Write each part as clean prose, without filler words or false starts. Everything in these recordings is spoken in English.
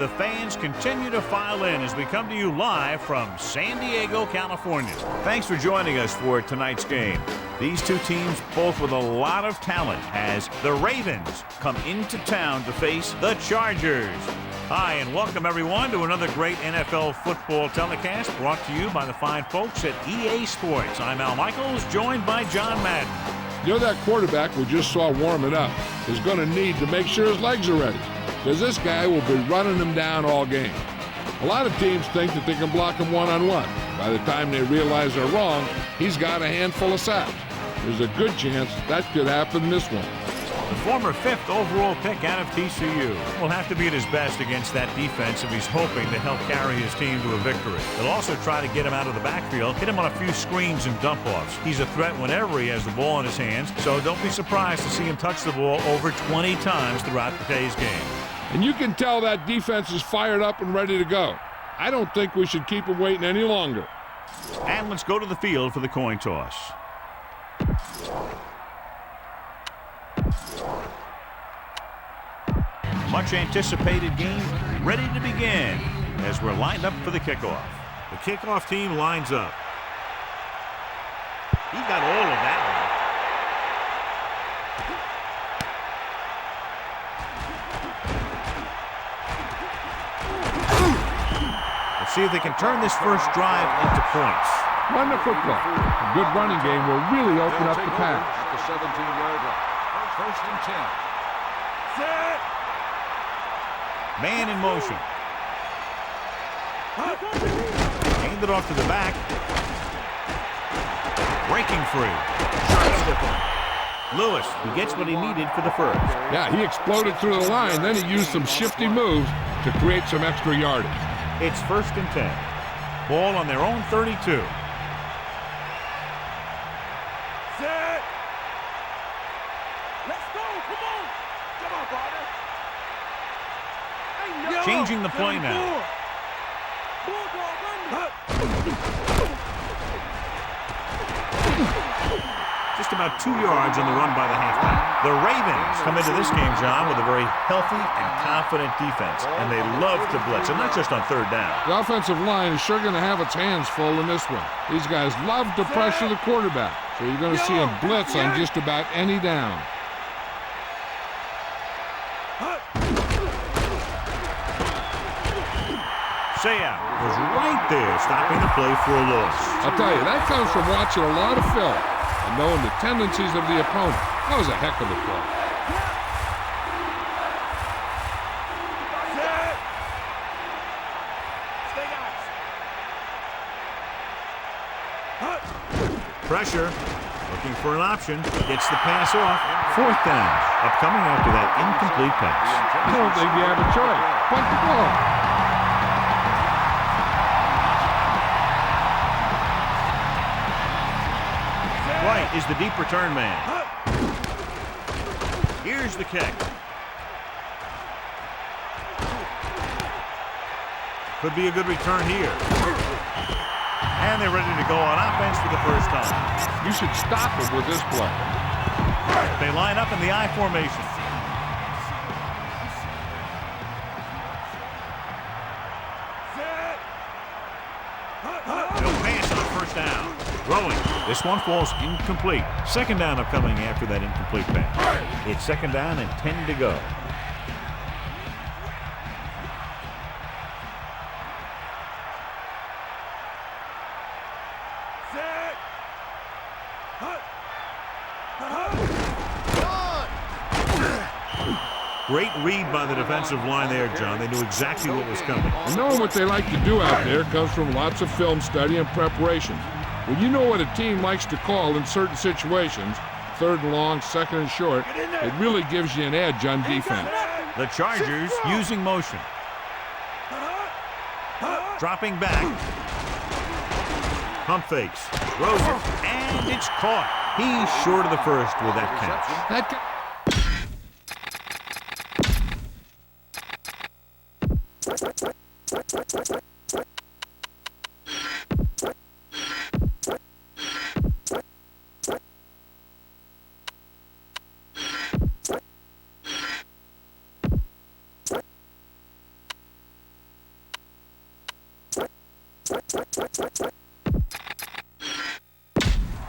the fans continue to file in as we come to you live from San Diego, California. Thanks for joining us for tonight's game. These two teams both with a lot of talent as the Ravens come into town to face the Chargers. Hi, and welcome everyone to another great NFL football telecast brought to you by the fine folks at EA Sports. I'm Al Michaels, joined by John Madden. You know, that quarterback we just saw warming up is going to need to make sure his legs are ready, because this guy will be running him down all game. A lot of teams think that they can block him one-on-one. By the time they realize they're wrong, he's got a handful of sacks. There's a good chance that could happen in this one. The former 5th overall pick out of TCU will have to be at his best against that defense if he's hoping to help carry his team to a victory. They'll also try to get him out of the backfield, hit him on a few screens and dump-offs. He's a threat whenever he has the ball in his hands, so don't be surprised to see him touch the ball over 20 times throughout today's game. And you can tell that defense is fired up and ready to go. I don't think we should keep him waiting any longer. And let's go to the field for the coin toss. Much anticipated game ready to begin as we're lined up for the kickoff. The kickoff team lines up. He got all of that one. Let's see if they can turn this first drive into points. Run the football. A good running game will really open up the pass. At the 17-yard line. First and 10. Set. Man in motion. Hand it off to the back. Breaking free. Lewis, he gets what he needed for the first. Yeah, he exploded through the line. Then he used some shifty moves to create some extra yardage. It's first and 10. Ball on their own 32. Set. Let's go. Come on. Come on, partner. Changing the play now. Just about 2 yards on the run by the halfback. The Ravens come into this game, John, with a very healthy and confident defense, and they love to blitz, and not just on third down. The offensive line is sure going to have its hands full in this one. These guys love to pressure the quarterback, so you're going to see them blitz on just about any down. Seau was right there, stopping the play for a loss. I'll tell you, that comes from watching a lot of film and knowing the tendencies of the opponent. That was a heck of a play. Pressure, looking for an option, gets the pass off. Fourth down, upcoming after that incomplete pass. I don't think you have a choice. Punt the ball. White is the deep return man. Here's the kick. Could be a good return here. And they're ready to go on offense for the first time. You should stop them with this play. They line up in the I formation. No pass on first down. Throwing. This one falls incomplete. Second down upcoming after that incomplete pass. It's second down and 10 to go. Great read by the defensive line there, John. They knew exactly what was coming. And knowing what they like to do out there comes from lots of film study and preparation. When you know what a team likes to call in certain situations, third and long, second and short, it really gives you an edge on defense. The Chargers using motion. Dropping back. Pump fakes. Throws it. And it's caught. He's short of the first with that catch.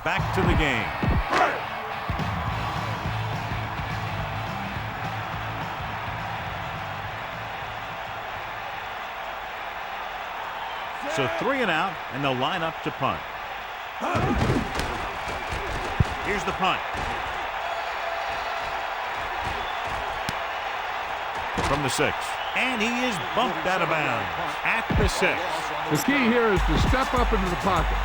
Back to the game. So 3 and out, and they'll line up to punt. Here's the punt. From the 6. And he is bumped out of bounds at the 6. The key here is to step up into the pocket.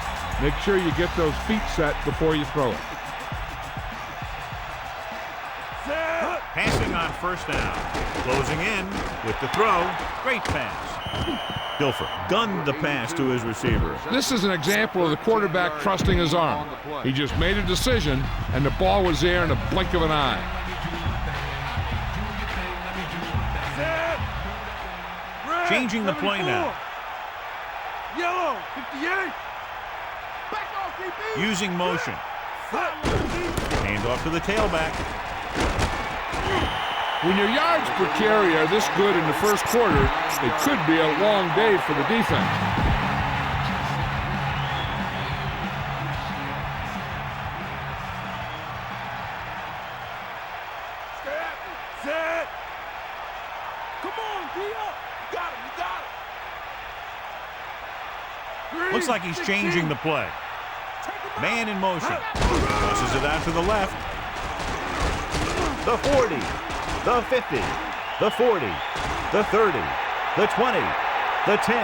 Make sure you get those feet set before you throw it. Passing on first down. Closing in with the throw. Great pass. Guilford gunned the pass to his receiver. This is an example of the quarterback trusting his arm. He just made a decision, and the ball was there in a blink of an eye. Changing the play now. Yellow, 58. Using motion. Hand off to the tailback. When your yards per carry are this good in the first quarter, it could be a long day for the defense. Set. Come on, D up. You got him. Looks like he's changing the play. Man in motion. Tosses it out to the left. The 40. The 50. The 40. The 30. The 20. The 10.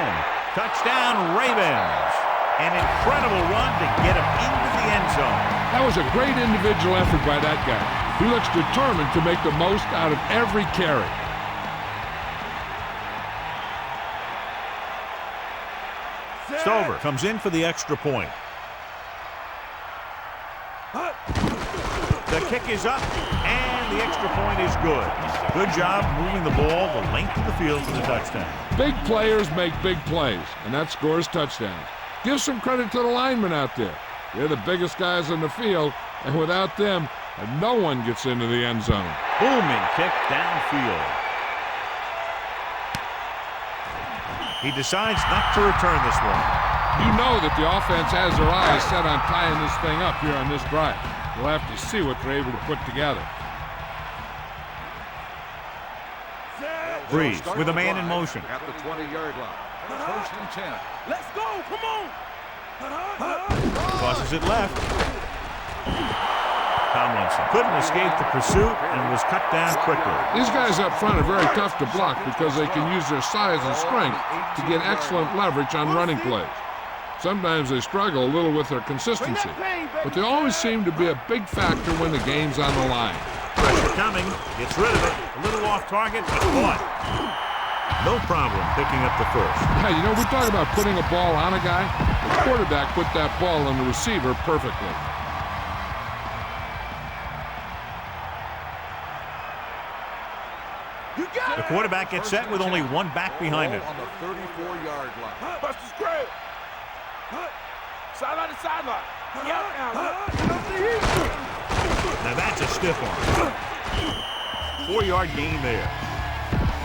Touchdown, Ravens. An incredible run to get him into the end zone. That was a great individual effort by that guy. He looks determined to make the most out of every carry. Stover comes in for the extra point. The kick is up, and the extra point is good. Good job moving the ball the length of the field for the touchdown. Big players make big plays, and that scores touchdowns. Give some credit to the linemen out there. They're the biggest guys on the field, and without them, no one gets into the end zone. Booming kick downfield. He decides not to return this one. You know that the offense has their eyes set on tying this thing up here on this drive. We'll have to see what they're able to put together. Breeze with a man in motion. At the 20-yard line. First and 10. Let's go. Come on. Tosses it left. Tomlinson couldn't escape the pursuit and was cut down quickly. These guys up front are very tough to block because they can use their size and strength to get excellent leverage on running plays. Sometimes they struggle a little with their consistency, but they always seem to be a big factor when the game's on the line. Pressure coming, gets rid of it, a little off target, but caught. No problem picking up the first. Yeah, you know, we talk about putting a ball on a guy. The quarterback put that ball on the receiver perfectly. The quarterback gets set with only one back behind him. On the 34-yard line. Buster's great. Sideline to sideline. Now that's a stiff arm. 4-yard gain there.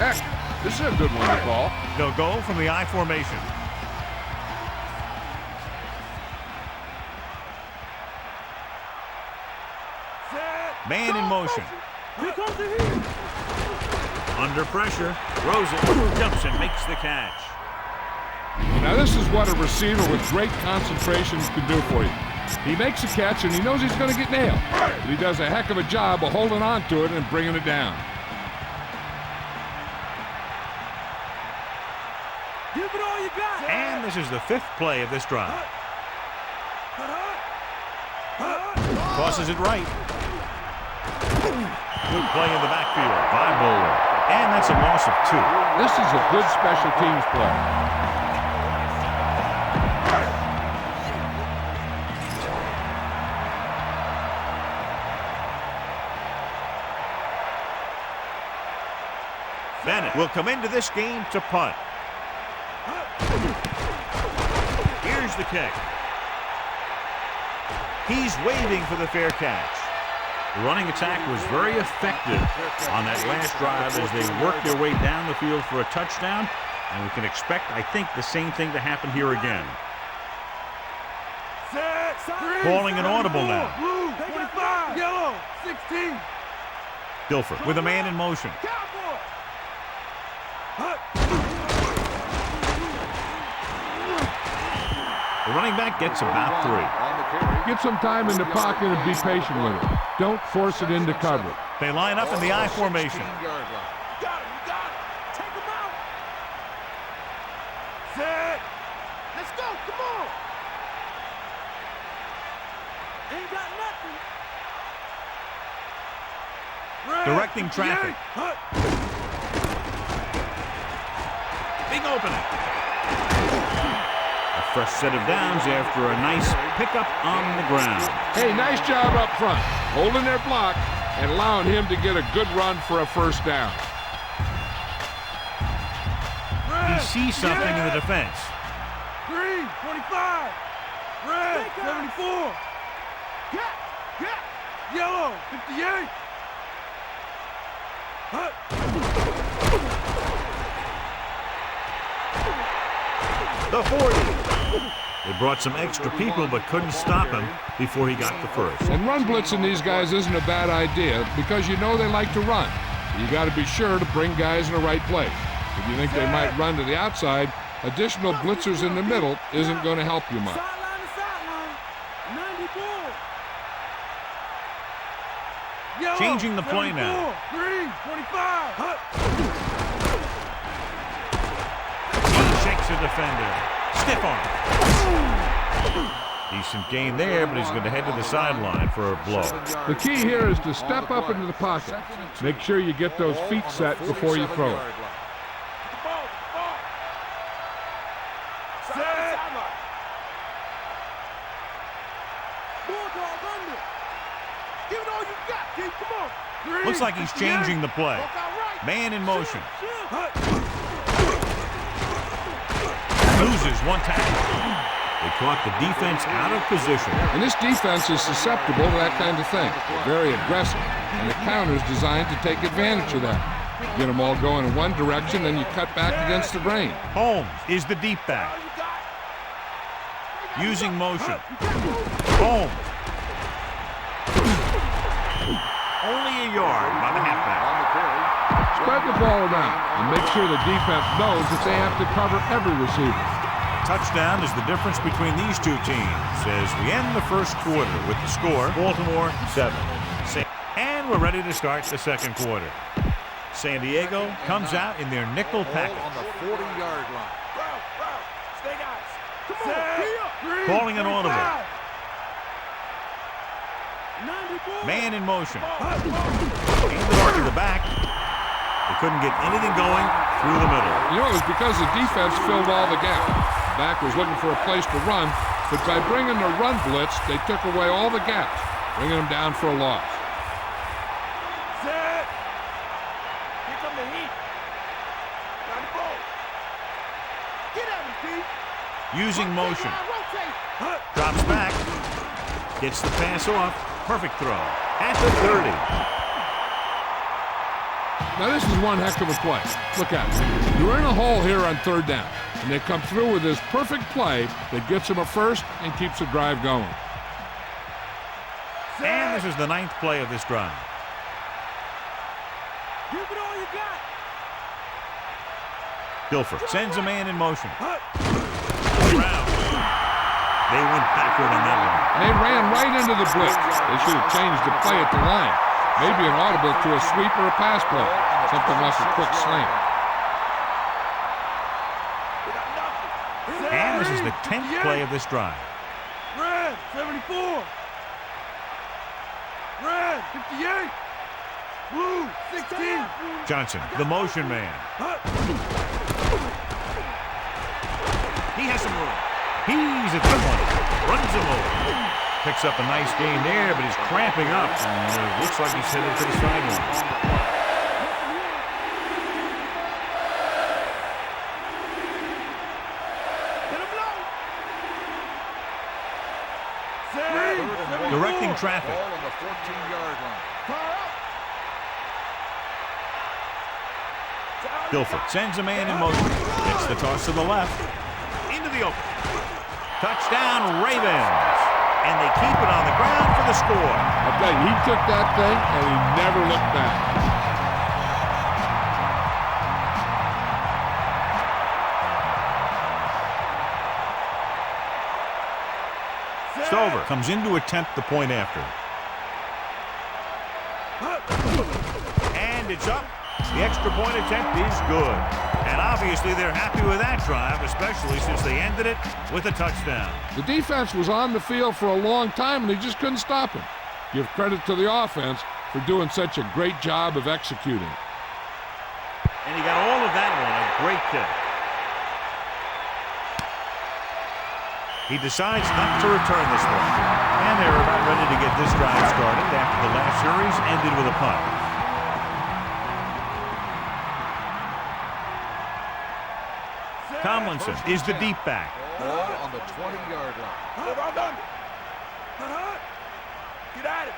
Heck, this is a good one to call. They'll go from the I formation. Man in motion. Here comes the heat. Under pressure, throws it, jumps and makes the catch. Now this is what a receiver with great concentration can do for you. He makes a catch and he knows he's going to get nailed. But he does a heck of a job of holding on to it and bringing it down. Give it all you got. And this is the 5th play of this drive. Crosses it right. Good play in the backfield by Bowler. And that's a loss of 2. This is a good special teams play. Bennett will come into this game to punt. Here's the kick. He's waving for the fair catch. The running attack was very effective on that last drive as they worked their way down the field for a touchdown. And we can expect, I think, the same thing to happen here again. Calling an audible now. Blue, 25. Yellow, 16. Dilfer with a man in motion. Cowboy. The running back gets about 3. On the carry. Get some time in the pocket and be patient with it. Don't force it into cover. They line up in the I formation. 16-yard line. Got him, got him. Take him out. Set. Let's go, come on. Ain't got nothing. Red. Directing traffic. Hut. Big opening. A fresh set of downs after a nice pickup on the ground. Hey, nice job up front, holding their block and allowing him to get a good run for a first down. He Red. sees something in the defense. Green, 25. Red, 74. Get. Yellow, 58. Hut. The 40. They brought some extra people but couldn't stop him before he got the first. And run blitzing these guys isn't a bad idea because you know they like to run. You got to be sure to bring guys in the right place. If you think they might run to the outside, additional blitzers in the middle isn't going to help you much. Sideline to sideline. 94. Yellow, Changing the play now. 74. Green, 25. Hut. He shakes a defender. Stiff arm. Decent gain there, but he's going to head to the sideline for a blow. The key here is to step up into the pocket. Make sure you get those feet set before you throw it. Set. Bulldog under. Give it all you got, Keith. Come on. Green, Looks like he's 58. changing the play. Walk out right. Man in motion. Hut. Loses one tackle. They caught the defense out of position. And this defense is susceptible to that kind of thing. They're very aggressive, and the counter's designed to take advantage of that. Get them all going in one direction, then you cut back against the grain. Holmes is the deep back. Using motion. Holmes. Only a yard by the halfback. On the carry. Spread the ball around and make sure the defense knows that they have to cover every receiver. Touchdown is the difference between these two teams as we end the first quarter with the score, Baltimore 7. And we're ready to start the second quarter. San Diego comes out in their nickel Ball package. on the 40-yard line. Stay guys. Come on. Set. Be up. Green, Calling an audible. 25. 94. Man in motion. Handed off to the back. They couldn't get anything going through the middle. You know, it was because the defense filled all the gaps. The back was looking for a place to run, but by bringing the run blitz, they took away all the gaps, bringing them down for a loss. Set. Here come the heat. Got the ball. Get at him, Keith. Using motion. Rotate. Hut. Drops back. Gets the pass off. Perfect throw. At the 30. Now this is one heck of a play. Look at it. You're in a hole here on third down, and they come through with this perfect play that gets them a first and keeps the drive going. And this is the 9th play of this drive. Give it all you got. Dilfer sends a man in motion. Hut. Brown. They went backward on that one. They ran right into the blitz. They should have changed the play at the line. Maybe an audible to a sweep or a pass play. Something like a quick slant. And this is the 10th play of this drive. Red, 74. Red, 58. Blue, 16. Johnson, the motion man. Hut. He has some room. He's at the 20. Runs him over. Picks up a nice gain there, but he's cramping up. And it looks like he's headed to the sideline. Directing traffic. Ball on the 14-yard line. Dilfer sends a man in motion. Gets the toss to the left. Into the open. Touchdown, Ravens. and they keep it on the ground for the score. I tell you, he took that thing, and he never looked back. Stover comes in to attempt the point after. And it's up. The extra point attempt is good. And obviously they're happy with that drive, especially since they ended it with a touchdown. The defense was on the field for a long time, and they just couldn't stop him. Give credit to the offense for doing such a great job of executing. And he got all of that one, a great kick. He decides not to return this one. And they're about ready to get this drive started after the last series ended with a punt. Tomlinson is the deep back. Ball on the 20-yard line. Get at it.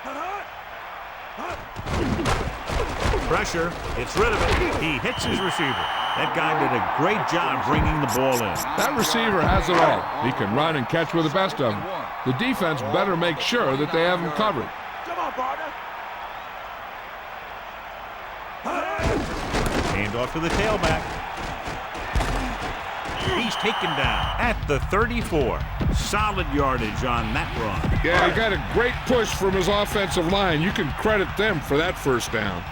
Pressure, gets rid of it. He hits his receiver. That guy did a great job bringing the ball in. That receiver has it all. He can run and catch with the best of them. The defense better make sure that they have him covered. Come on, partner. Hand off to the tailback. He's taken down at the 34. Solid yardage on that run. Yeah, he got a great push from his offensive line. You can credit them for that first down.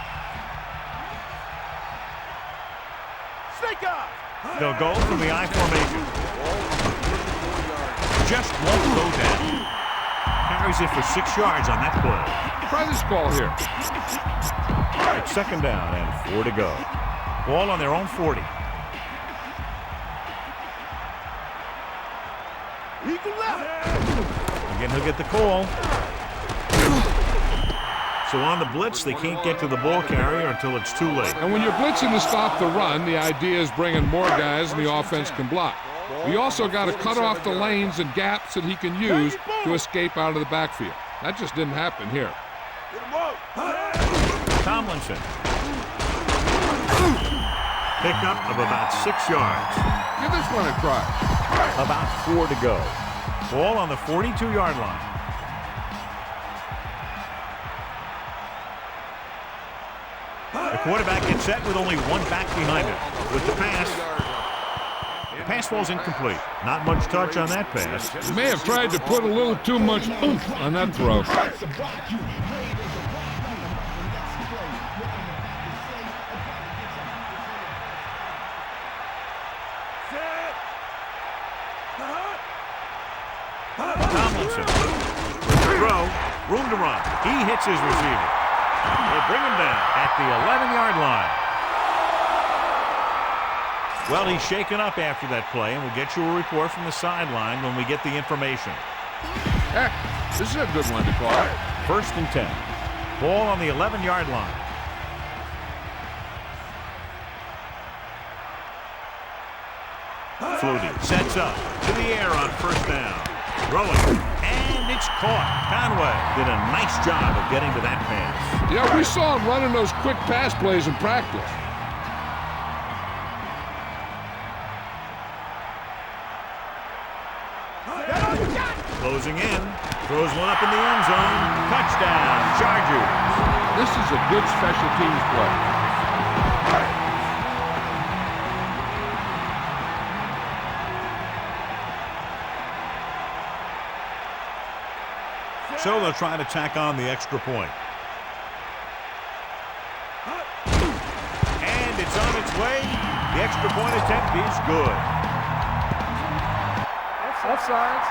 Snake up. They'll go from the I formation. Just won't go down. Carries it for 6 yards on that play. Try this call here. It's second down and 4 to go. Ball on their own 40. Eagle left. Again, he'll get the call. So on the blitz, they can't get to the ball carrier until it's too late. And when you're blitzing to stop the run, the idea is bringing more guys and the offense can block. We also got to cut off the lanes and gaps that he can use to escape out of the backfield. That just didn't happen here. Tomlinson. Pickup of about 6 yards. Give this one a try. About 4 to go. Ball on the 42-yard line. The quarterback gets set with only one back behind him. With the pass. The pass falls incomplete. Not much touch on that pass. He may have tried to put a little too much oomph on that throw. Tomlinson. Throw. Room to run. He hits his receiver. They bring him down at the 11-yard line. Well, he's shaken up after that play, and we'll get you a report from the sideline when we get the information. This is a good one to call. First and 10. Ball on the 11-yard line. Flutie sets up to the air on first down. Throwing, and it's caught. Conway did a nice job of getting to that pass. Yeah, we saw him running those quick pass plays in practice. Closing in, throws one up in the end zone. Touchdown, Chargers. This is a good special teams play. So they'll try to tack on the extra point. And it's on its way. The extra point attempt is good. Offsides.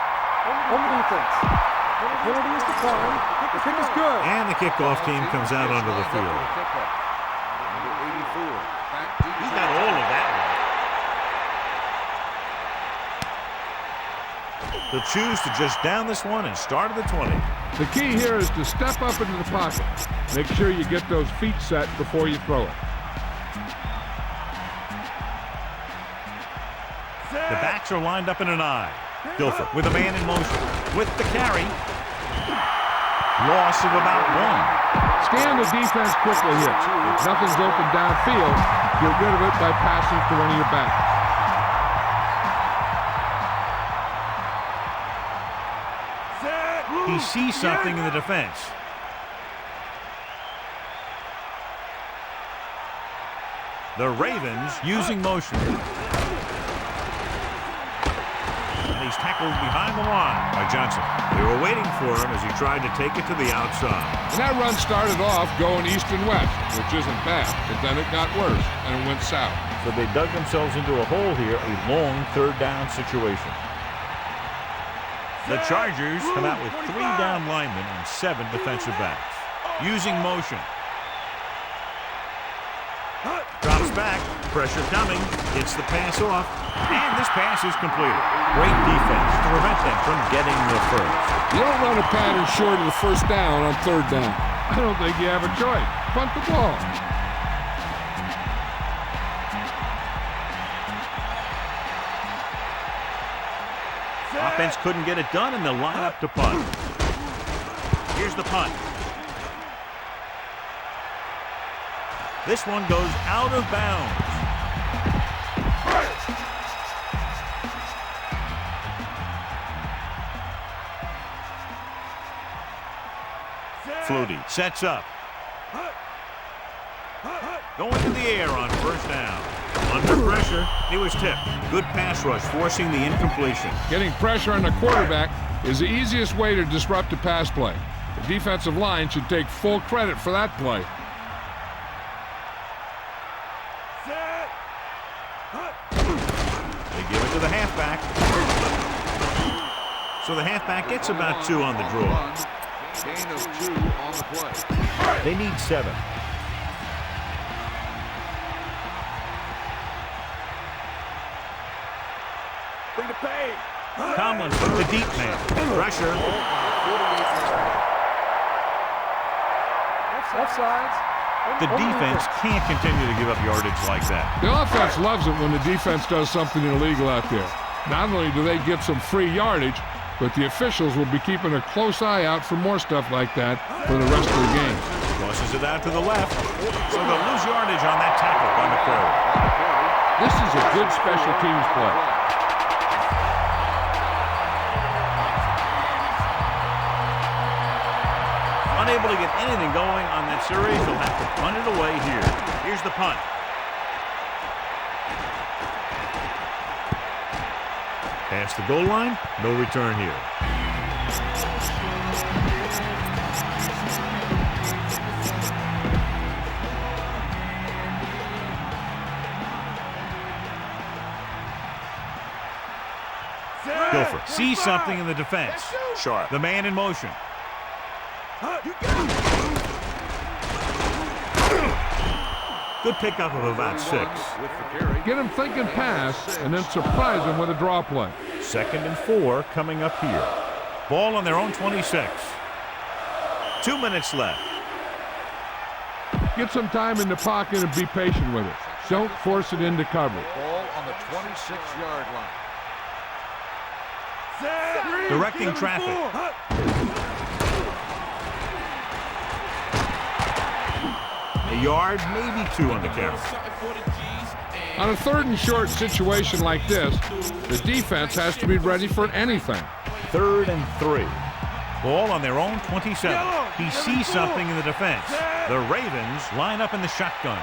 On the defense. Penalty is declined. The kick is good. And the kickoff team comes out onto the field. Number 84. He's got all of that one. They'll choose to just down this one and start at the 20. The key here is to step up into the pocket. Make sure you get those feet set before you throw it. The backs are lined up in an I. Dilfer with a man in motion. With the carry. Loss of about 1. Scan the defense quickly here. If nothing's open downfield, get rid of it by passing to one of your backs. He sees something in the defense. The Ravens using motion. And he's tackled behind the line by Johnson. They were waiting for him as he tried to take it to the outside. And that run started off going east and west, which isn't bad, but then it got worse and it went south. So they dug themselves into a hole here, a long third down situation. The Chargers come out with 3 down linemen and 7 defensive backs. Using motion. Drops back, pressure coming, gets the pass off, and this pass is completed. Great defense to prevent them from getting the first. You don't run a pattern short of the first down on third down. I don't think you have a choice. Punt the ball. Offense couldn't get it done, and they'll line up to punt. Here's the punt. This one goes out of bounds. Flutie sets up. Going to the air on first down. Under pressure, he was tipped. Good pass rush, forcing the incompletion. Getting pressure on the quarterback is the easiest way to disrupt a pass play. The defensive line should take full credit for that play. They give it to the halfback. So the halfback gets about 2 on the draw. Gain of 2 on the play. They need 7. Bring the pain. Tomlinson, the deep man. Pressure. Offsides. The defense can't continue to give up yardage like that. The offense loves it when the defense does something illegal out there. Not only do they get some free yardage, but the officials will be keeping a close eye out for more stuff like that for the rest of the game. Crosses it out to the left. So they'll lose yardage on that tackle on the carry. This is a good special teams play. Unable to get anything going on that series, they'll have to punt it away here. Here's the punt. Past the goal line, no return here. Gopher sees something in the defense. Sharp. The man in motion. Good pickup of about 6. Get him thinking pass and then surprise him with a draw play. 2nd and 4 coming up here. Ball on their own 26. 2 minutes left. Get some time in the pocket and be patient with it. Don't force it into cover. Ball on the 26-yard line. Directing traffic. A yard, maybe 2 on the carry. On a 3rd and short situation like this, the defense has to be ready for anything. 3rd and 3. Ball on their own 27. He sees something in the defense. The Ravens line up in the shotgun.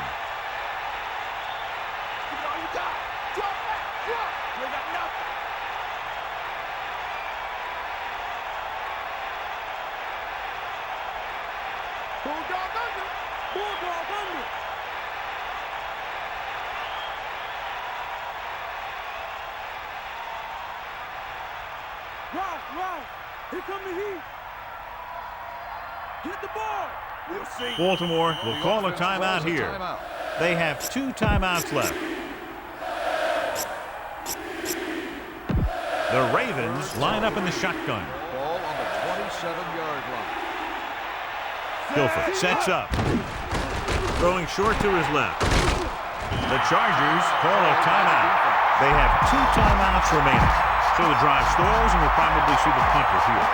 Here come the heat. Get the ball. We'll see. Baltimore will call a timeout here. They have 2 timeouts left. The Ravens line up in the shotgun. Ball on the 27-yard line. Guilford sets up. Throwing short to his left. The Chargers call a timeout. They have 2 timeouts remaining. So the drive stalls, and we'll probably see the punter here.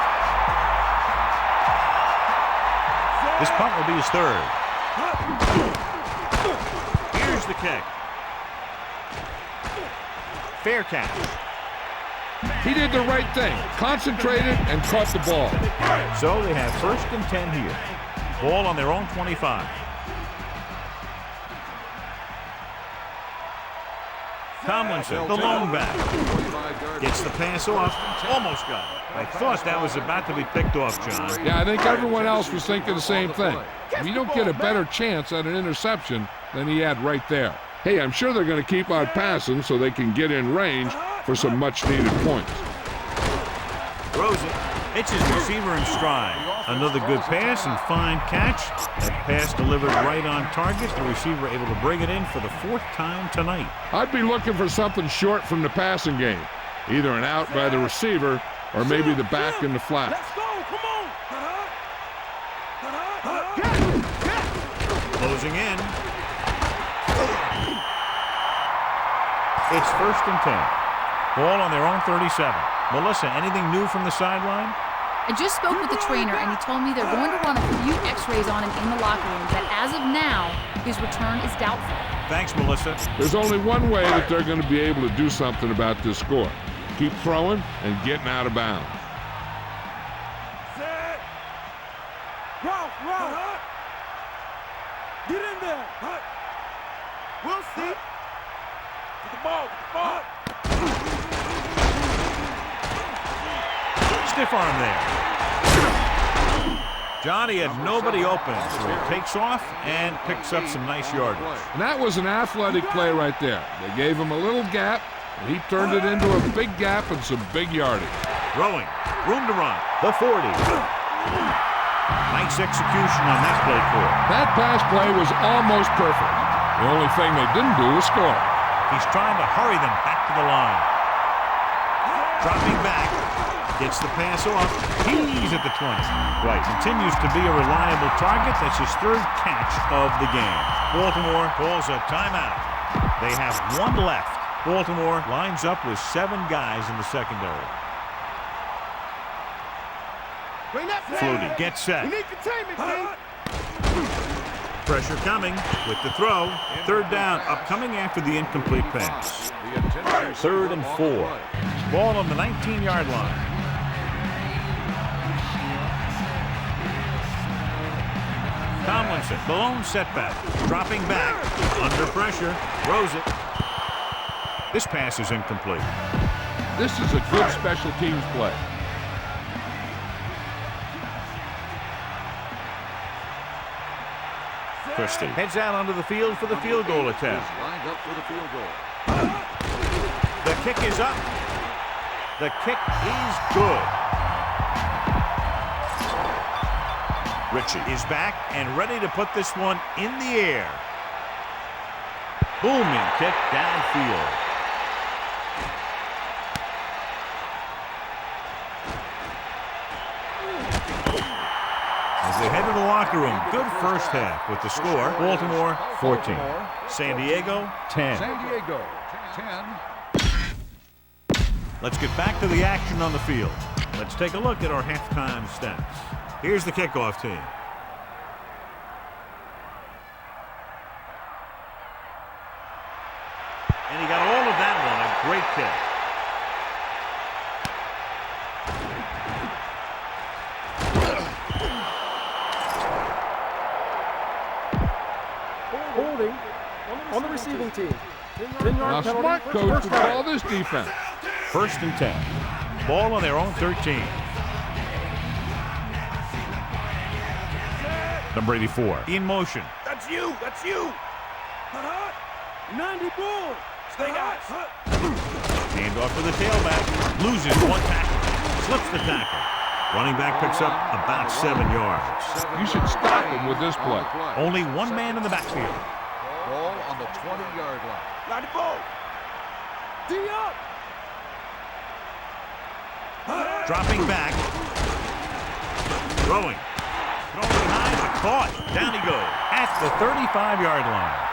This punt will be his 3rd. Here's the kick. Fair catch. He did the right thing, concentrated and caught the ball. So they have 1st and 10 here. Ball on their own 25. Tomlinson, the lone back. Gets the pass off. Almost got it. I thought that was about to be picked off, John. Yeah, I think everyone else was thinking the same thing. You don't get a better chance at an interception than he had right there. Hey, I'm sure they're going to keep on passing so they can get in range for some much-needed points. Throws it. Hits his receiver in stride. Another good pass and fine catch. That pass delivered right on target. The receiver able to bring it in for the 4th time tonight. I'd be looking for something short from the passing game. Either an out by the receiver or maybe the back in the flat. Let's go, come on. Closing in. It's 1st and 10. Ball on their own 37. Melissa, anything new from the sideline? I just spoke with the trainer, and he told me they're going to run a few x-rays on him in the locker room, but as of now, his return is doubtful. Thanks, Melissa. There's only one way that they're going to be able to do something about this score. Keep throwing and getting out of bounds. Set. Ralph. Get in there. We'll see. Get the ball. Stiff arm there. Johnny had nobody open, so he takes off and picks up some nice yardage. And that was an athletic play right there. They gave him a little gap, and he turned it into a big gap and some big yardage. Throwing. Room to run. The 40. Nice execution on that play call. That pass play was almost perfect. The only thing they didn't do was score. He's trying to hurry them back to the line. Dropping back. Gets the pass off. He's at the 20. Right. Continues to be a reliable target. That's his 3rd catch of the game. Baltimore calls a timeout. They have 1 left. Baltimore lines up with 7 guys in the secondary. Flutie gets set. We need containment, King. Pressure coming with the throw. 3rd down upcoming after the incomplete pass. 3rd and 4. Ball on the 19-yard line. Tomlinson, the lone setback. Dropping back. Under pressure. Throws it. This pass is incomplete. This is a good special teams play. Christie heads out onto the field for the field goal attempt. Lined up for the field goal. The kick is up. The kick is good. Ritchie is back and ready to put this one in the air. Booming kick downfield. As they head to the locker room, good first half with the score. Baltimore 14. San Diego 10. San Diego 10. Let's get back to the action on the field. Let's take a look at our halftime stats. Here's the kickoff team. And he got all of that one. A great kick. Holding on the receiving team. Now, smart coach would call this defense. 1st and 10. Ball on their own 13. Number 84 in motion. That's you. 90 bull. Stay guys. Hand off for the tailback. Loses 1 tackle. Slips the tackle. Running back picks up about 7 yards. You should stop him with this play. Only 1 man in the backfield. Ball on the 20-yard line. 90 bull. D up. Dropping back. Throwing. Throwing behind, but caught. Down he goes at the 35-yard line.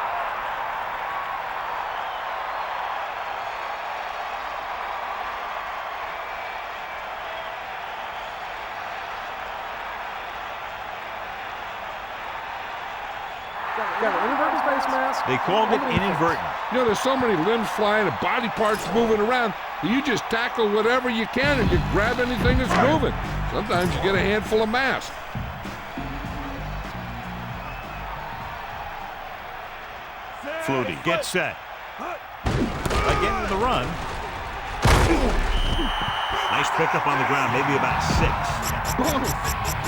Got an inadvertent face mask. They called it inadvertent. You know, there's so many limbs flying and body parts moving around that you just tackle whatever you can and you grab anything that's moving. Sometimes you get a handful of mass. Flutie gets set. Again with the run. Nice pickup on the ground, maybe about 6.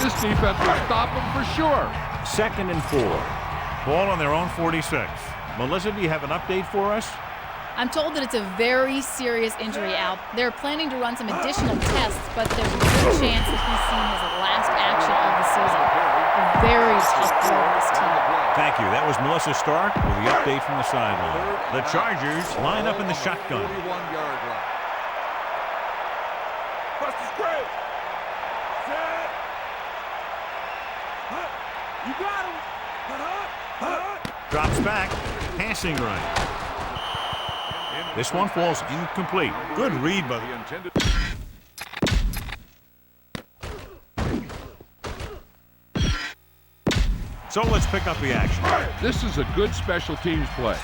This defense will stop them for sure. 2nd and 4. Ball on their own 46. Melissa, do you have an update for us? I'm told that it's a very serious injury, Al. They're planning to run some additional tests, but there's a good chance that he's seen his last action of the season. A very tough blow for this team. Thank you. That was Melissa Stark with the update from the sideline. The Chargers line up in the shotgun. 41-yard line. Buster's great. Set. You got him. Drops back. Passing right. This one falls incomplete. Good read by the intended. So let's pick up the action. This is a good special teams play.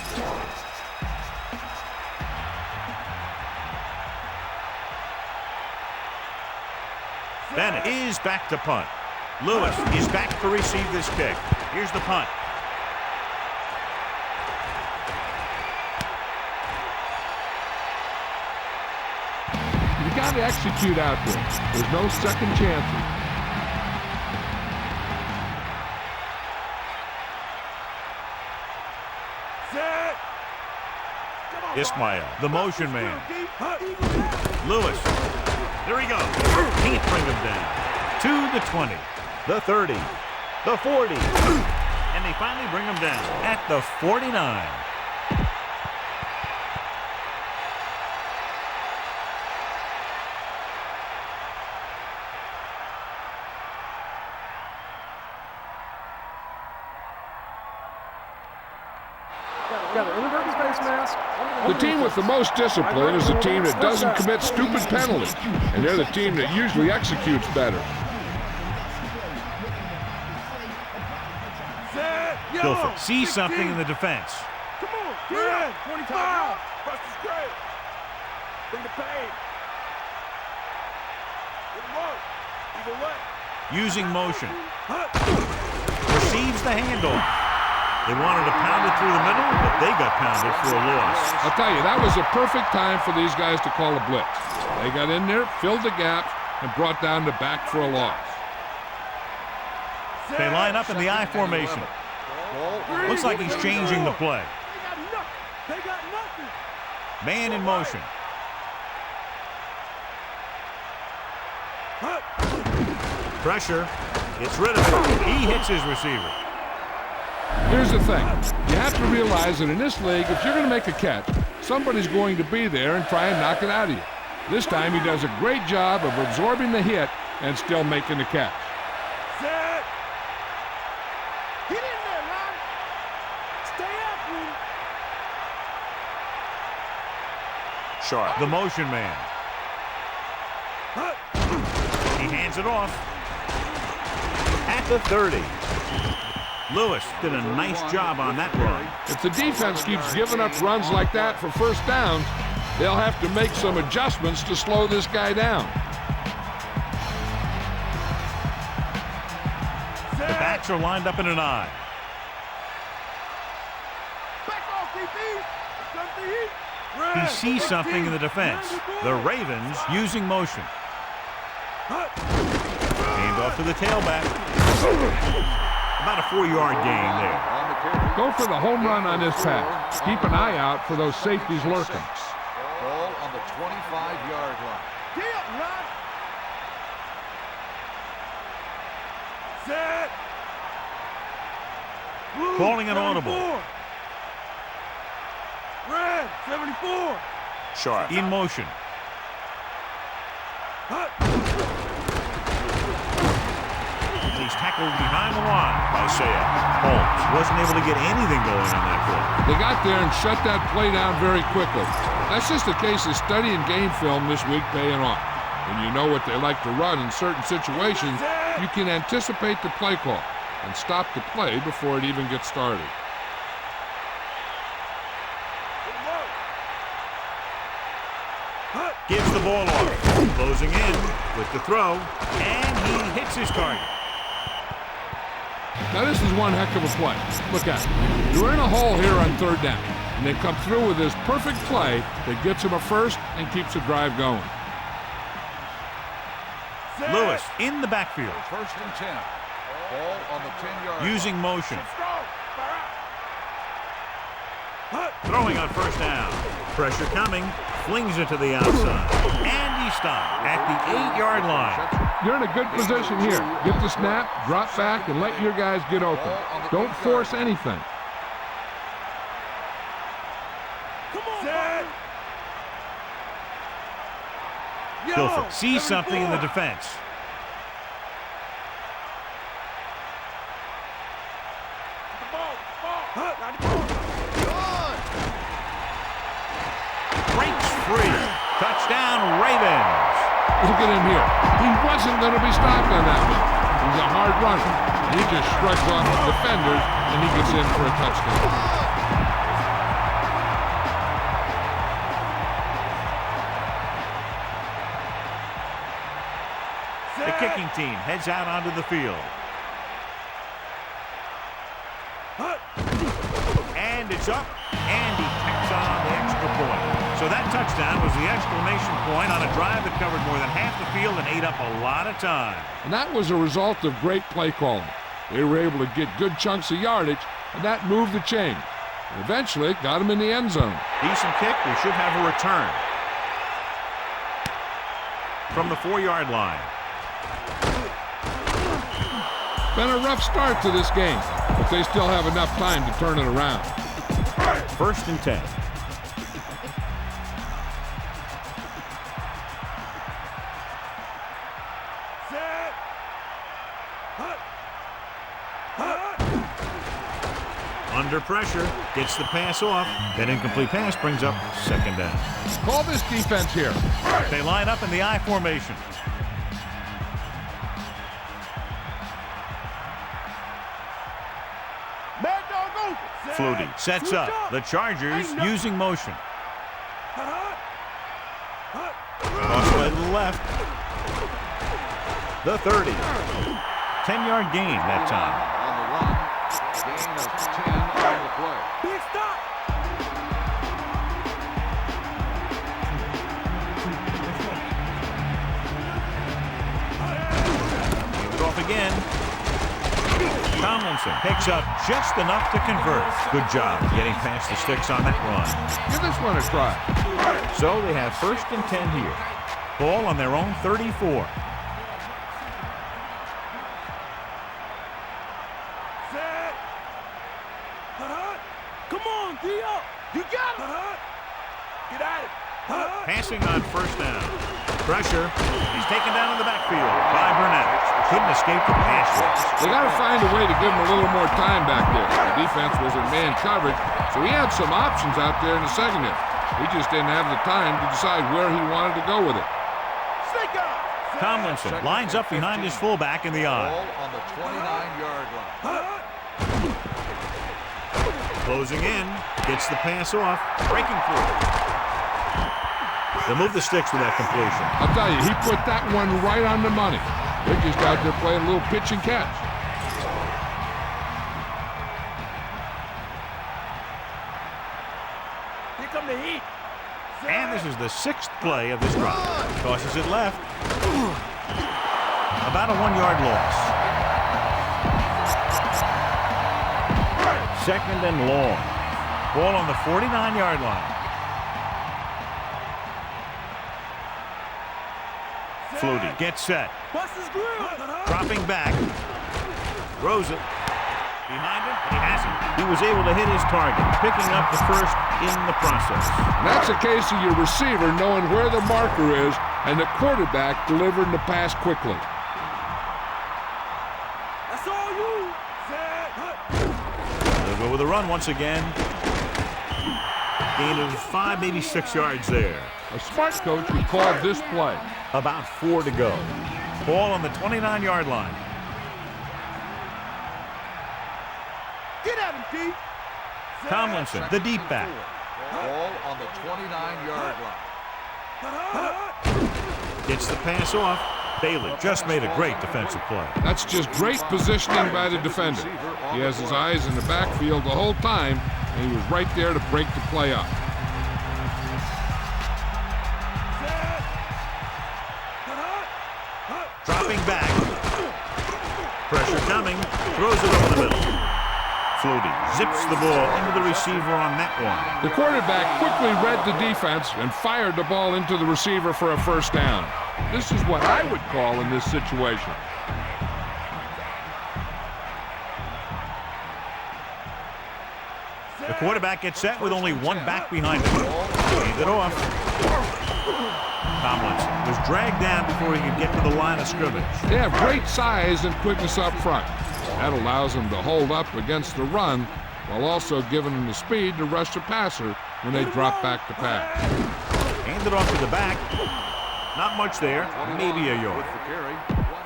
Bennett is back to punt. Lewis is back to receive this kick. Here's the punt. You got to execute out there. There's no second chances. Ismail, the motion man. Lewis. There he goes. Can't bring him down. To the 20, the 30, the 40. And they finally bring him down at the 49. Got an inadvertent face mask. The team with the most discipline is the team that doesn't commit stupid penalties, and they're the team that usually executes better. Guilford sees something in the defense. Come on, Red, 25. Buster's great. Bring the pain. Good work. Either way. Using motion. Receives the handoff. They wanted to pound it through the middle, but they got pounded for a loss. I'll tell you, that was a perfect time for these guys to call a blitz. They got in there, filled the gaps, and brought down the back for a loss. They line up in the I formation. Looks like he's changing the play. They got nothing. Man in motion. Pressure. Gets rid of it. He hits his receiver. Here's the thing. You have to realize that in this league, if you're going to make a catch, somebody's going to be there and try and knock it out of you. This time he does a great job of absorbing the hit and still making the catch. Set. Get in there, Rod. Stay up, man. Sharp. The motion man. He hands it off. At the 30. Lewis did a nice job on that run. If the defense keeps giving up runs like that for first downs, they'll have to make some adjustments to slow this guy down. The backs are lined up in an I. Back off, DB. Come to heat. He sees something in the defense. The Ravens using motion. Hand off to the tailback. About a 4-yard gain there. Go for the home run on this pass. Keep an eye out for those safeties lurking. Ball on the 25-yard line. Get up, Rod. Set. Blue, Calling an 74. audible. Red, 74. Sharp in motion. He's tackled behind the line by Seau. Holmes wasn't able to get anything going on that play. They got there and shut that play down very quickly. That's just a case of studying game film this week paying off. When you know what they like to run in certain situations, you can anticipate the play call. and stop the play before it even gets started. Gives the ball off. Closing in with the throw, and he hits his target. Now this is one heck of a play. Look at it. You're in a hole here on third down, and they come through with this perfect play that gets him a first and keeps the drive going. Lewis in the backfield. First and 10. Ball on the 10-yard line. Using motion. Throwing on first down. Pressure coming. Flings it to the outside. And he stopped at the 8-yard line. You're in a good position here. Get the snap, drop back, and let your guys get open. Don't force anything. Come on, Guilford sees something in the defense. Breaks free. Touchdown, Ravens. Look at him here. He wasn't going to be stopped on that one. He's a hard runner. He just shrugs off the defenders, and he gets in for a touchdown. The kicking team heads out onto the field. And it's up, and he tacks on the extra point. So that touchdown was the exclamation point on a drive that covered more than half the field and ate up a lot of time. And that was a result of great play calling. They were able to get good chunks of yardage, and that moved the chain. And eventually, got him in the end zone. Decent kick. We should have a return. From the 4-yard line. Been a rough start to this game, but they still have enough time to turn it around. First and 10. Under pressure, gets the pass off. That incomplete pass brings up second down. Call this defense here. They line up in the I formation. Flutie sets up. The Chargers using motion. Crossway to the left. The 30. 10-yard gain that time. On the run. Gain of 10 on the play. Big stop. Gives it off again. Tomlinson picks up just enough to convert. Good job getting past the sticks on that run. Give this one a try. So they have first and 10 here. Ball on their own 34. Come on, Dio. You got it. Get at it. Passing on first down. Pressure. He's taken down in the backfield by Burnett. Couldn't escape the pass rush. They got to find a way to give him a little more time back there. The defense was in man coverage, so he had some options out there in the secondary. He just didn't have the time to decide where he wanted to go with it. Tomlinson lines up behind his fullback in the eye. Ball on the 29-yard line. Closing in. Gets the pass off. Breaking through. They'll move the sticks with that completion. I'll tell you, he put that one right on the money. They're just out there playing a little pitch and catch. Here come the heat. And this is the 6th play of this drive. Tosses it left. About a 1-yard loss. Second and long. Ball on the 49-yard line. Flutie gets set. Bust his grill. Dropping back. Throws it. Behind him, but he hasn't. He was able to hit his target, picking up the first in the process. That's a case of your receiver knowing where the marker is and the quarterback delivering the pass quickly. That's all you. They'll go with a run once again. Gain of 5, maybe 6 yards there. A smart coach would call this play. About 4 to go. Ball on the 29-yard line. Get at him, Pete. Tomlinson, the deep back. Ball on the 29-yard line. Gets the pass off. Bailey just made a great defensive play. That's just great positioning by the defender. He has his eyes in the backfield the whole time, and he was right there to break the play up. Dropping back. Pressure coming. Throws it over the middle. Flutie zips the ball into the receiver on that one. The quarterback quickly read the defense and fired the ball into the receiver for a first down. This is what I would call in this situation. The quarterback gets set with only one back behind him. Hand it off. Tomlinson was dragged down before he could get to the line of scrimmage. They have great size and quickness up front. That allows them to hold up against the run while also giving them the speed to rush the passer when they drop back to pass. Hand it off to the back. Not much there. Maybe a yard.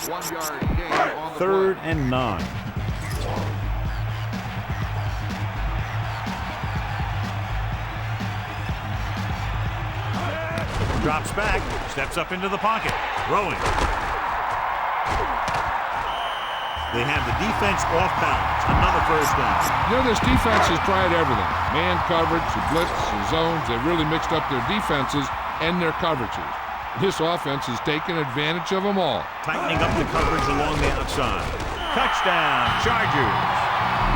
1 yard gain on the 3rd play. and 9. Drops back, steps up into the pocket, throwing. They have the defense off balance. Another first down. You know, this defense has tried everything. Man coverage, the blitz, the zones. They've really mixed up their defenses and their coverages. This offense has taken advantage of them all. Tightening up the coverage along the outside. Touchdown, Chargers.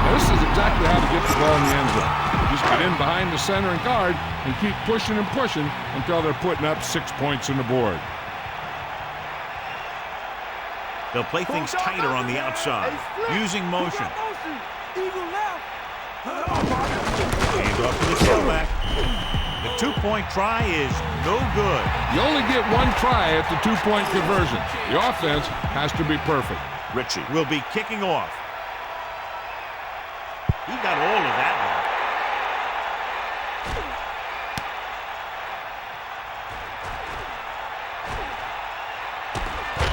Now, this is exactly how to get the ball in the end zone. Just get in behind the center and guard and keep pushing and pushing until they're putting up 6 points on the board. They'll play things tighter on the outside, using motion. Eagle left. Hand off to the tailback. The 2-point try is no good. You only get one try at the 2-point conversion. The offense has to be perfect. Ritchie will be kicking off. He got all of that one.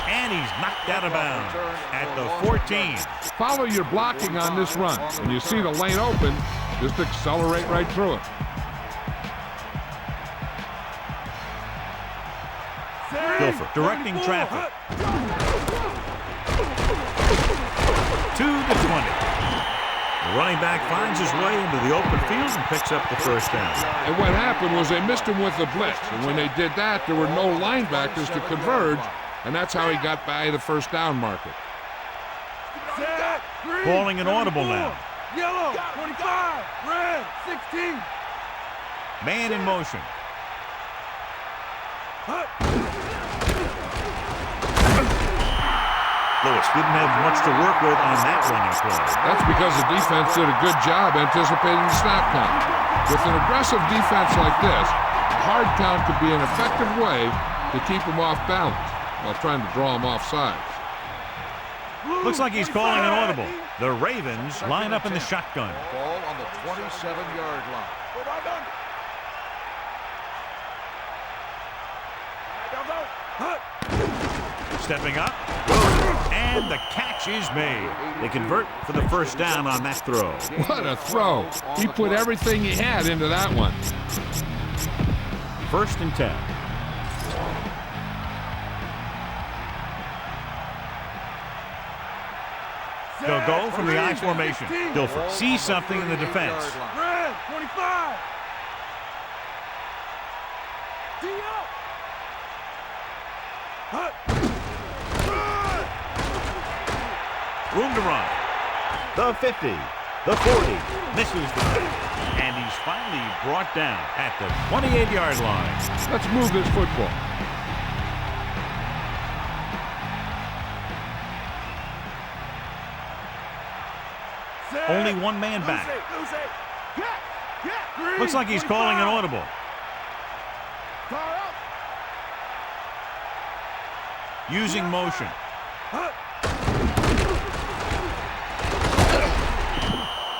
And he's knocked out of bounds at the 14. Follow your blocking on this run. When you see the lane open, just accelerate right through it. Guilford directing traffic. To the 20. The running back finds his way into the open field and picks up the first down. And what happened was they missed him with the blitz. And when they did that, there were no linebackers to converge, and that's how he got by the first down marker. Calling an audible now. Yellow, 25, red, 16. Man in motion. Lewis didn't have much to work with on that running play. That's because the defense did a good job anticipating the snap count. With an aggressive defense like this, a hard count could be an effective way to keep them off balance while trying to draw them off sides. Looks like he's calling an audible. The Ravens line up in the shotgun. Ball on the 27-yard line. Stepping up, and the catch is made. They convert for the first down on that throw. What a throw. He put everything he had into that one. 1st and 10. They'll go from the I formation. Guilford sees something in the defense. Red, 25. Room to run. The 50, the 40, misses the tackle, and he's finally brought down at the 28-yard line. Let's move this football. Only one man back. Looks like he's calling an audible. Using motion.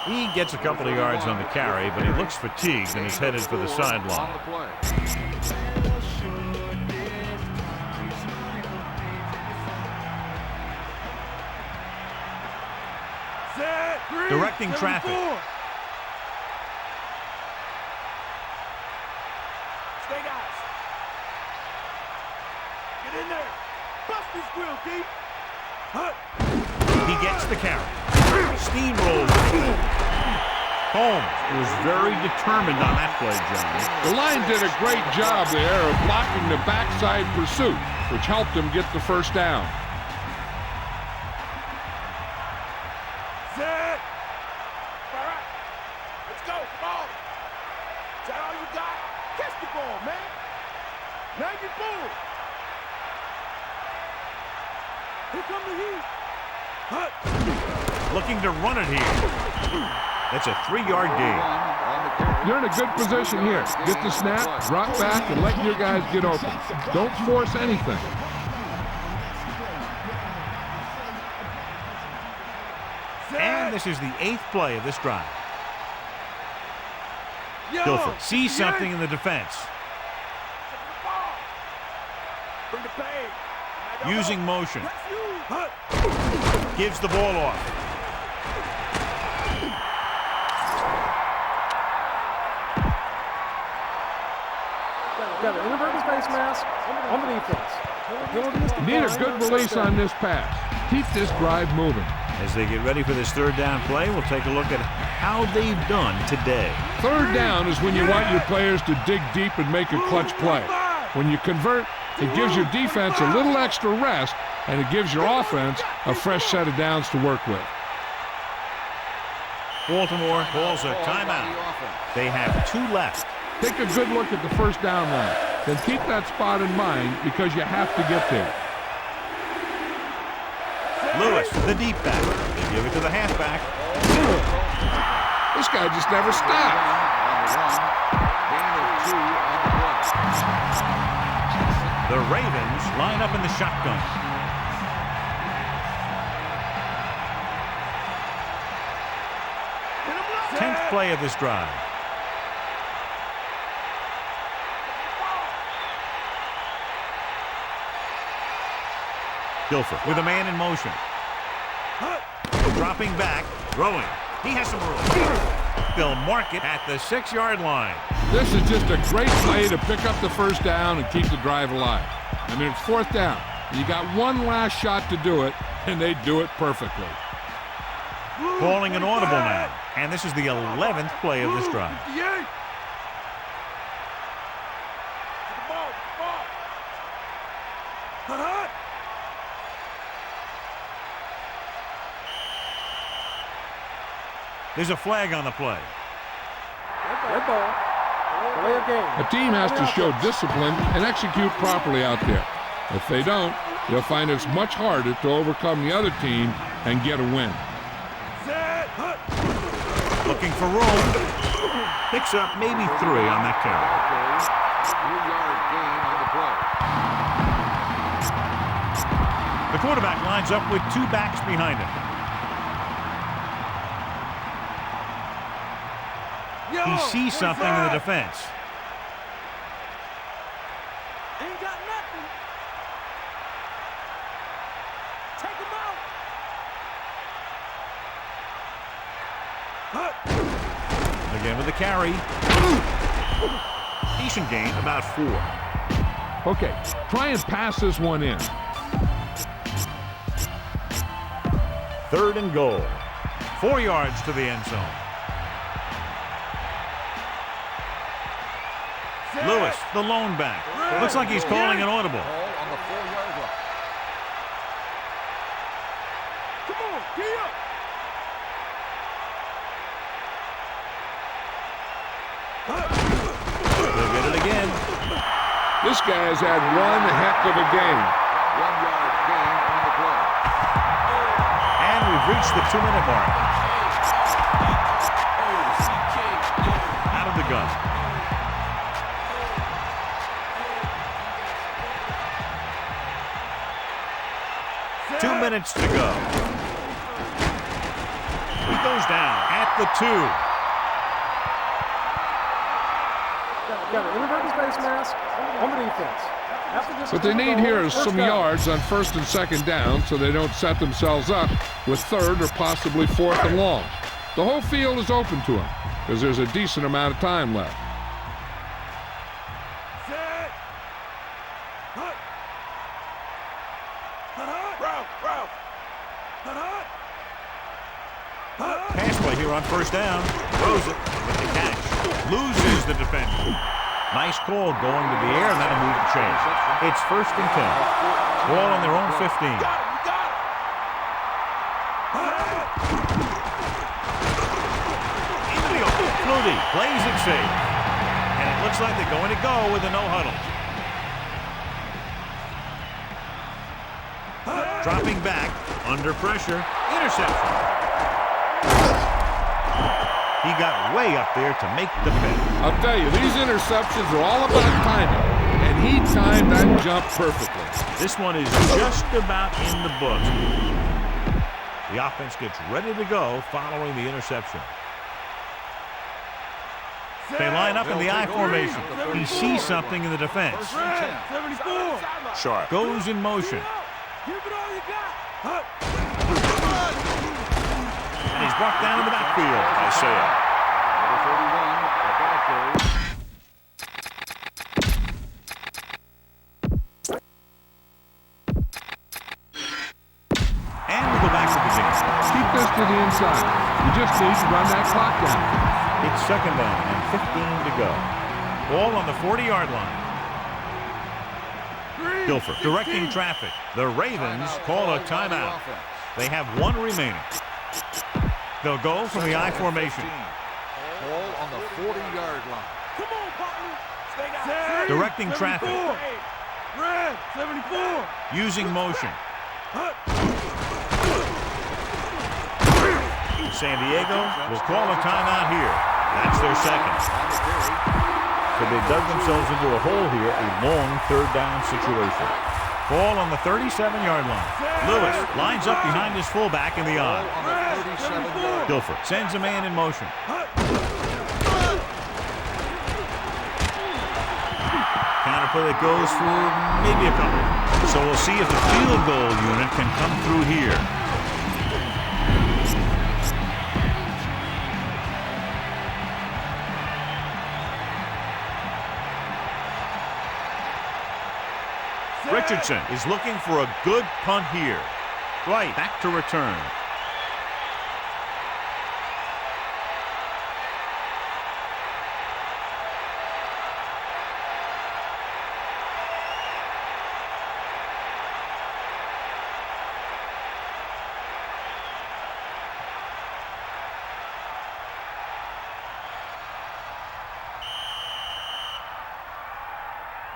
He gets a couple of yards on the carry, but he looks fatigued and is headed for the sideline. directing traffic. Stay guys. Get in there. Bust this grill, D. He gets the carry. Steamrolls. Holmes was very determined on that play, John. The line did a great job there of blocking the backside pursuit, which helped him get the first down. Set. All right. Let's go. Come on. Is that all you got? Catch the ball, man. Now you forward. Here come the heat. Looking to run it here. That's a 3-yard gain. You're in a good position here. Get the snap, drop back, and let your guys get open. Don't force anything. And this is the 8th play of this drive. Guilford sees something in the defense. Using motion. Gives the ball off. Got an inadvertent face mask on the defense. Need a good release on this pass. Keep this drive moving. As they get ready for this 3rd down play, we'll take a look at how they've done today. 3rd down is when you want your players to dig deep and make a clutch play. When you convert, it gives your defense a little extra rest, and it gives your offense a fresh set of downs to work with. Baltimore calls a timeout. They have 2 left. Take a good look at the 1st down line. Then keep that spot in mind because you have to get there. Lewis, the deep back. They give it to the halfback. This guy just never stops. The Ravens line up in the shotgun. Tenth play of this drive. Guilford with a man in motion. Dropping back, throwing. He has some room. They'll mark it at the 6-yard line. This is just a great play to pick up the 1st down and keep the drive alive. I mean, it's 4th down. You got one last shot to do it, and they do it perfectly. Calling an audible now. And this is the 11th play of this drive. There's a flag on the play. Red ball. Delay of game. A team has to show discipline and execute properly out there. If they don't, they'll find it's much harder to overcome the other team and get a win. Looking for room. Picks up maybe 3 on that carry. 2-yard gain on the play. The quarterback lines up with 2 backs behind him. He sees something in the defense. Ain't got nothing. Take him out. Again with the carry. Decent gain, about 4. Okay, try and pass this one in. 3rd and goal. 4 yards to the end zone. Lewis, the lone back. Looks like he's calling an audible. Ball on the 4-yard line. Come on, get up. They'll get it again. This guy's had one heck of a game. 1-yard gain on the play. And we've reached the 2-minute mark. Out of the gun. Two minutes to go. He goes down at the 2. Got an inadvertent face mask on the defense. What they need here is some yards on 1st and 2nd down so they don't set themselves up with 3rd or possibly 4th and long. The whole field is open to them because there's a decent amount of time left. Pass play here on 1st down. Throws it with the catch. Loses the defender. Nice call going to the air, and then a move and change. It's 1st and 10. Ball on their own 15. Into the open. Flutie plays it safe. And it looks like they're going to go with a no-huddle. Dropping back, under pressure, interception. He got way up there to make the pick. I'll tell you, these interceptions are all about timing, and he timed that jump perfectly. This one is just about in the books. The offense gets ready to go following the interception. They line up in the I formation. He sees something in the defense. Sharp goes in motion. And he's brought down in the backfield by Seau. And we go back to the game. Keep this to the inside. You just need to run that clock down. It's 2nd down and 15 to go. Ball on the 40-yard line. Guilford directing traffic. The Ravens call a timeout. They have 1 remaining. They'll go from the I formation. Ball on the 40-yard line. Come on, partner. Directing traffic. 74. Using motion. San Diego will call a timeout here. That's their 2nd. So they dug themselves into a hole here, a long 3rd down situation. Ball on the 37-yard line. Lewis lines up behind his fullback in the I. Guilford sends a man in motion. Counter play that goes for maybe a couple. So we'll see if the field goal unit can come through here. Richardson is looking for a good punt here. Right, back to return.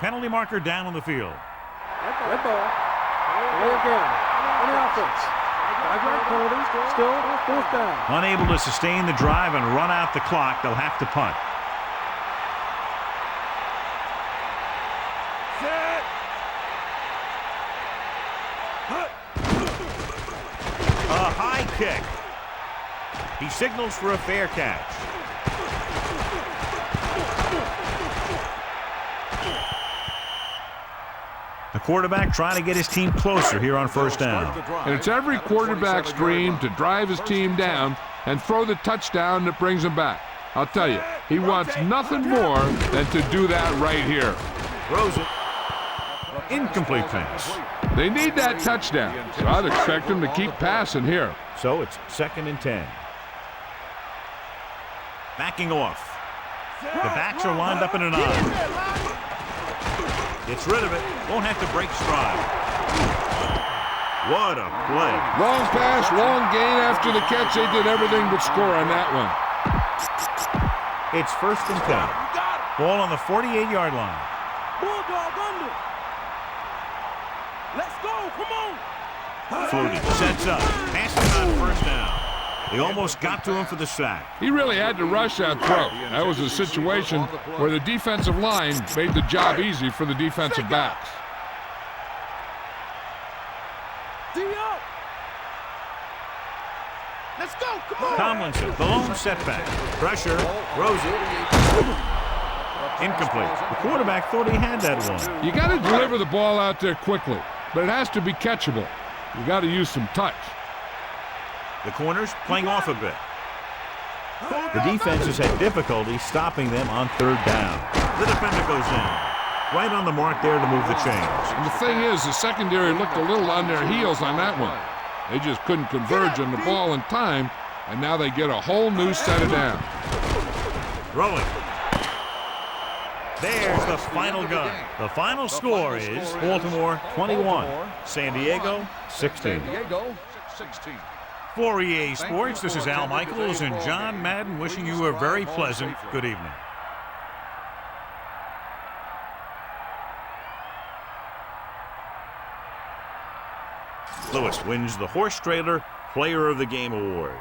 Penalty marker down on the field. Red ball. Play again. Any offense. 5-yard penalty. Still 4th down. Unable to sustain the drive and run out the clock, they'll have to punt. A high kick. He signals for a fair catch. The quarterback trying to get his team closer here on 1st down. And it's every quarterback's dream to drive his team down and throw the touchdown that brings him back. I'll tell you, he wants nothing more than to do that right here. Throws it. Incomplete pass. They need that touchdown, so I'd expect him to keep passing here. So it's 2nd and 10. Backing off. The backs are lined up in an I. Gets rid of it. Won't have to break stride. What a play. Long pass, long gain after the catch. They did everything but score on that one. It's 1st and 10. Ball on the 48-yard line. Bulldog under. Let's go. Come on. Flutie sets up. Passes on 1st down. They almost got to him for the sack. He really had to rush that throw. That was a situation where the defensive line made the job easy for the defensive backs. Let's go. Come on. Tomlinson, the lone setback. Pressure. Throws it. Incomplete. The quarterback thought he had that one. You got to deliver the ball out there quickly, but it has to be catchable. You got to use some touch. The corners playing off a bit. The defense has had difficulty stopping them on third down. The defender goes in. Right on the mark there to move the chains. And the thing is, the secondary looked a little on their heels on that one. They just couldn't converge on the ball in time, and now they get a whole new set of downs. Rolling. There's the final gun. The final score is Baltimore 21, San Diego 16. For EA Sports, this is Al Michaels and John Madden wishing you a very pleasant good evening. Lewis wins the Horse Trailer Player of the Game award.